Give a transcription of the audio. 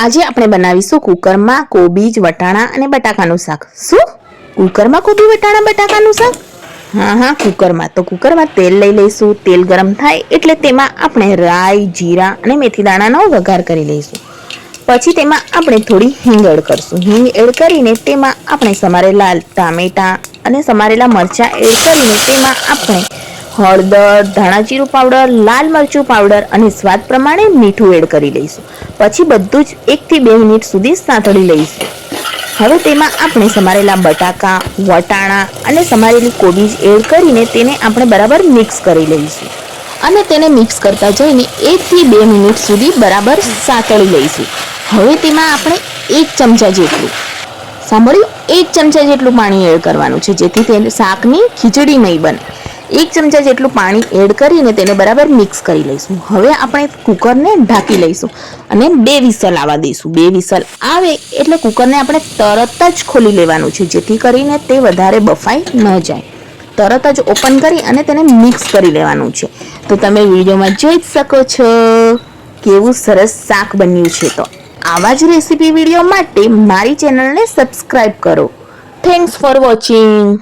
આજે આપણે બનાવીશું કુકરમાં કોબીજ વટાણા અને બટાકાનું શાક. શું કુકરમાં કોબી વટાણા બટાકાનું શાક? હા, કુકરમાં. તો કુકરમાં તેલ લઈ લઈશું. તેલ ગરમ થાય એટલે તેમાં આપણે રાઈ, જીરા અને મેથી દાણાનો વઘાર કરી લઈશું. પછી તેમાં આપણે થોડી હિંગ એડ કરશું. હિંગ એડ કરીને તેમાં આપણે સમારેલા ટામેટા અને સમારેલા મરચાં એડ કરીને તેમાં આપણે હળદર, ધાણાજીરું પાવડર, લાલ મરચું પાવડર અને સ્વાદ પ્રમાણે મીઠું એડ કરી લઈશું. પછી બધું જ 1 થી 2 મિનિટ સુધી સાંતળી લઈશું. હવે તેમાં આપણે સમારેલા બટાકા, વટાણા અને સમારેલી કોબીજ એડ કરીને તેને આપણે બરાબર મિક્સ કરી લઈશું અને તેને મિક્સ કરતા જઈને 1 થી 2 મિનિટ સુધી બરાબર સાંતળી લઈશું. હવે તેમાં આપણે 1 ચમચા જેટલું સાંભળ્યું 1 ચમચા જેટલું પાણી એડ કરવાનું છે, જેથી તે શાકની ખીચડી નહીં બને. 1 ચમચા જેટલું પાણી એડ કરીને તેને બરાબર મિક્સ કરી લઈશું. હવે આપણે કુકરને ઢાંકી લઈશું અને 2 વિસલ આવવા દઈશું. 2 વિસલ આવે એટલે કુકરને આપણે તરત જ ખોલી લેવાનું છે, જેથી કરીને તે વધારે બફાઈ ન જાય. તરત જ ઓપન કરી અને તેને મિક્સ કરી લેવાનું છે. તો તમે વિડીયોમાં જોઈ જ શકો છો કેવું સરસ શાક બન્યું છે. તો આવા જ રેસીપી વિડીયો માટે મારી ચેનલને સબસ્ક્રાઈબ કરો. Thanks for watching.